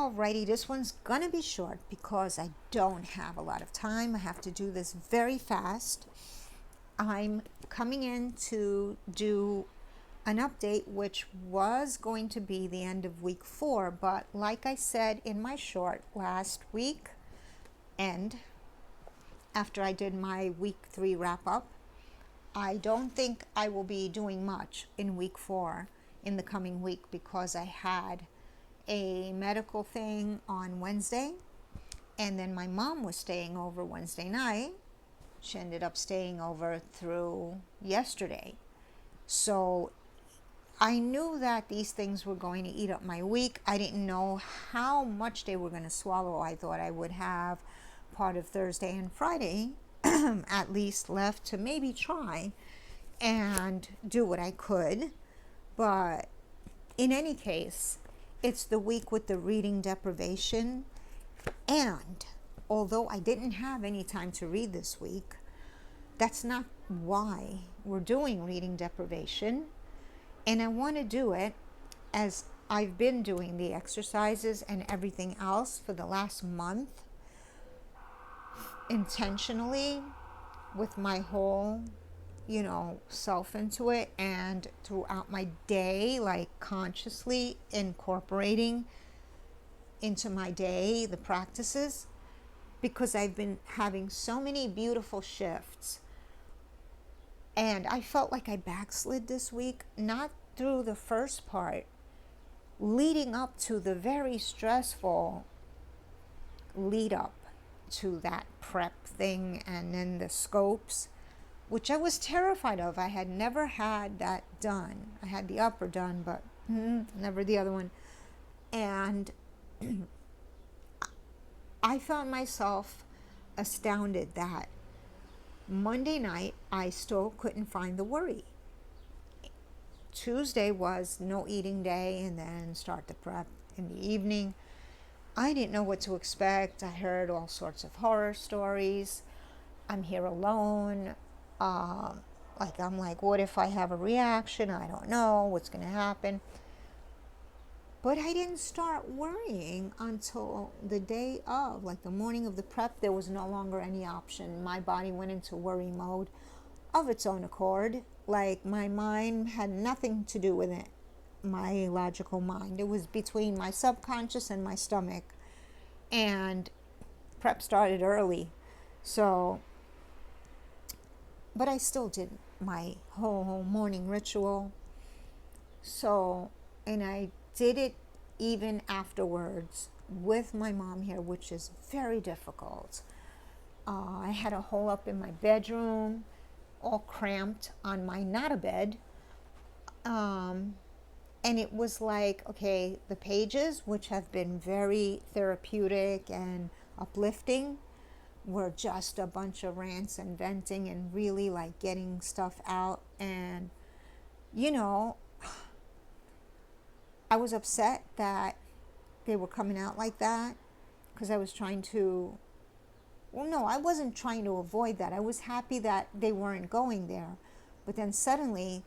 Alrighty, this one's gonna be short because I don't have a lot of time. I have to do this very fast. I'm coming in to do an update which was going to be the end of week 4, but like I said in my short last week, and after I did my week 3 wrap up, I don't think I will be doing much in week 4 in the coming week because I had a medical thing on Wednesday, and then my mom was staying over Wednesday night. She ended up staying over through yesterday. So I knew that these things were going to eat up my week. I didn't know how much they were going to swallow. I thought I would have part of Thursday and Friday at least left to maybe try and do what I could. But in any case, it's the week with the reading deprivation, and although I didn't have any time to read this week, that's not why we're doing reading deprivation. And I want to do it as I've been doing the exercises and everything else for the last month, intentionally, with my whole self into it, and throughout my day, like consciously incorporating into my day the practices, because I've been having so many beautiful shifts. And I felt like I backslid this week, not through the first part, leading up to the very stressful lead up to that prep thing, and then the scopes, which I was terrified of. I had never had that done. I had the upper done, but never the other one. And I found myself astounded that Monday night I still couldn't find the worry. Tuesday was no eating day, and then start the prep in the evening. I didn't know what to expect. I heard all sorts of horror stories. I'm here alone. I'm like, what if I have a reaction? I don't know what's going to happen. But I didn't start worrying until the day of, like the morning of the prep. There was no longer any option. My body went into worry mode of its own accord. Like, my mind had nothing to do with it, my logical mind. It was between my subconscious and my stomach. And prep started early. So, but I still did my whole morning ritual. So, and I did it even afterwards with my mom here, which is very difficult. I had a hole up in my bedroom, all cramped on my not-a-bed. And it was like, okay, the pages, which have been very therapeutic and uplifting, were just a bunch of rants and venting and really like getting stuff out. And, I was upset that they were coming out like that, because I was trying to, I wasn't trying to avoid that. I was happy that they weren't going there. But then suddenly,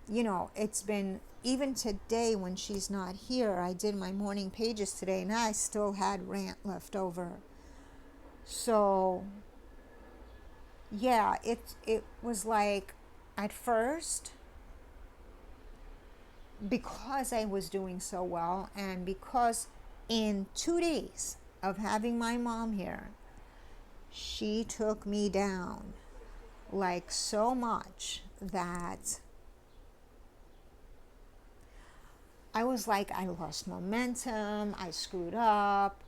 it's been, even today when she's not here, I did my morning pages today and I still had rant left over. So, yeah, it was like, at first, because I was doing so well, and because in 2 days of having my mom here, she took me down like so much that I was like, I lost momentum, I screwed up.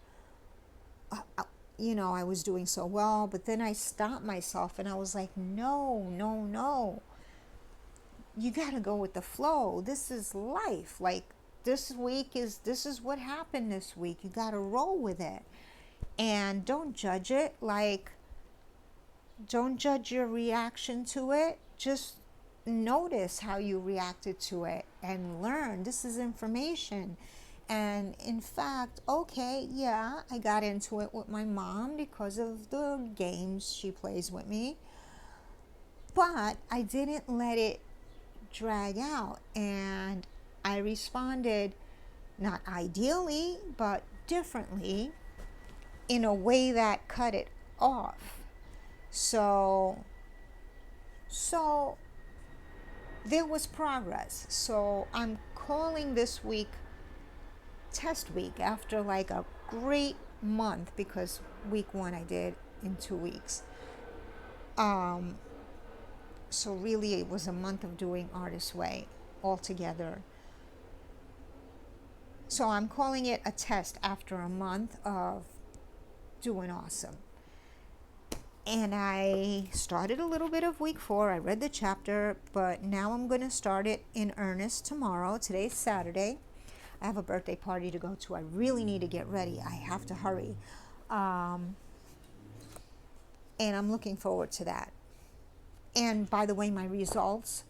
I was doing so well, but then I stopped myself and I was like, no. You got to go with the flow. This is life. Like, this is what happened this week. You got to roll with it. And don't judge it. Like, don't judge your reaction to it. Just notice how you reacted to it and learn. This is information. And in fact, okay, yeah, I got into it with my mom because of the games she plays with me. But I didn't let it drag out. And I responded not ideally, but differently, in a way that cut it off. So there was progress. So I'm calling this week test week after like a great month, because week 1 I did in 2 weeks. So really it was a month of doing Artist Way altogether. So I'm calling it a test after a month of doing awesome. And I started a little bit of week 4. I read the chapter, but now I'm going to start it in earnest tomorrow. Today's Saturday. I have a birthday party to go to. I really need to get ready. I have to hurry. And I'm looking forward to that. And by the way, my results,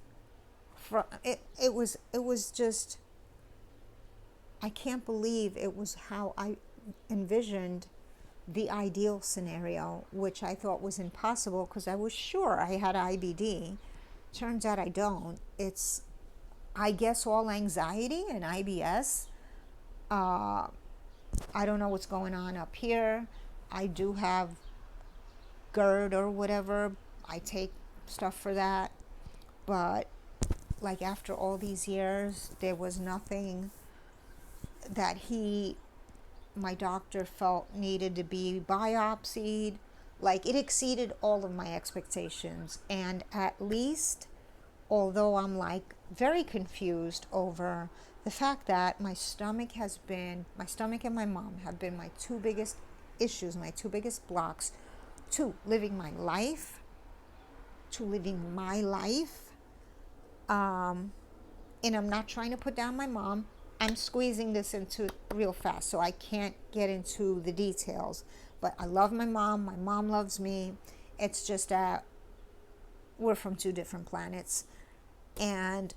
it was just, I can't believe it was how I envisioned the ideal scenario, which I thought was impossible because I was sure I had IBD. Turns out I don't. It's, I guess, all anxiety and IBS. I don't know what's going on up here. I do have GERD or whatever. I take stuff for that. But like after all these years, there was nothing that my doctor felt needed to be biopsied. Like, it exceeded all of my expectations. And at least, although I'm like very confused over the fact that my stomach and my mom have been my 2 biggest issues, my 2 biggest blocks to living my life. And I'm not trying to put down my mom. I'm squeezing this into real fast, so I can't get into the details. But I love my mom. My mom loves me. It's just that we're from 2 different planets, and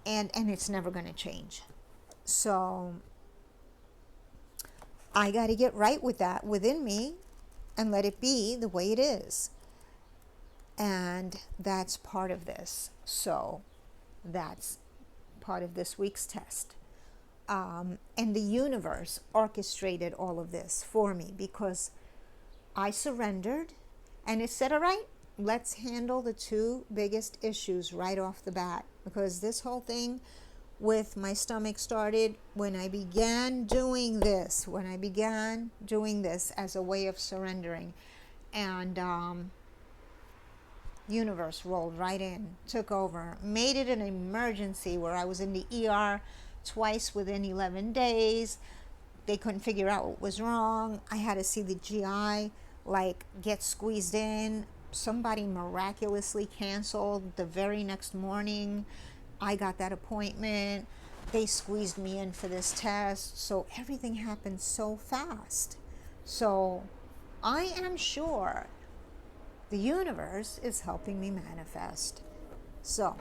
it's never going to change. So I got to get right with that within me and let it be the way it is. And that's part of this. So that's part of this week's test. And the universe orchestrated all of this for me because I surrendered, and it said, all right, let's handle the 2 biggest issues right off the bat, because this whole thing with my stomach started when I began doing this as a way of surrendering. And universe rolled right in, took over, made it an emergency where I was in the ER twice within 11 days. They couldn't figure out what was wrong. I had to see the GI get squeezed in. Somebody miraculously canceled the very next morning. I got that appointment. They squeezed me in for this test. So everything happened so fast. So I am sure the universe is helping me manifest. So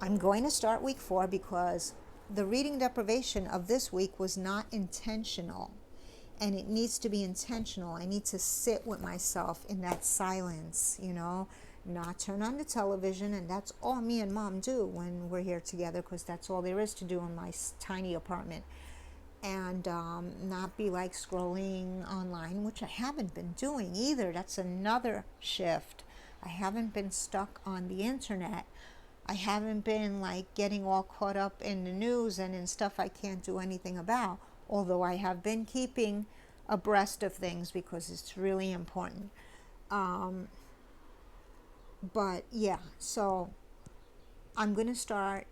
I'm going to start week 4 because the reading deprivation of this week was not intentional, and it needs to be intentional. I need to sit with myself in that silence, not turn on the television, and that's all me and mom do when we're here together, because that's all there is to do in my tiny apartment. And not be scrolling online, which I haven't been doing either. That's another shift. I haven't been stuck on the internet. I haven't been getting all caught up in the news and in stuff I can't do anything about, although I have been keeping abreast of things because it's really important. But yeah, so I'm going to start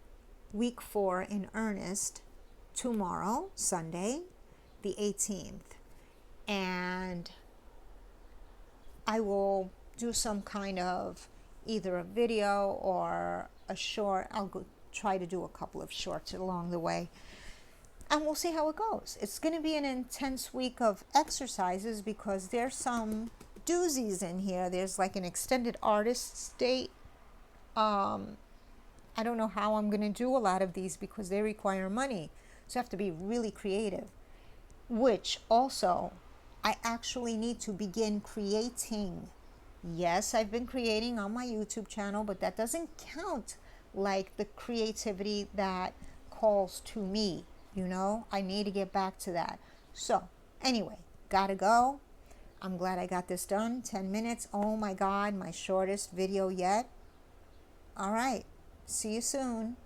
week 4 in earnest tomorrow, Sunday, the 18th. And I will do some kind of either a video or a short. I'll try to do a couple of shorts along the way. And we'll see how it goes. It's going to be an intense week of exercises because there's some doozies in here. There's an extended artist state. I don't know how I'm going to do a lot of these because they require money. So I have to be really creative, which also I actually need to begin creating. Yes, I've been creating on my YouTube channel, but that doesn't count like the creativity that calls to me. You know, I need to get back to that. So anyway, gotta go. I'm glad I got this done. 10 minutes. Oh my God, my shortest video yet. All right. See you soon.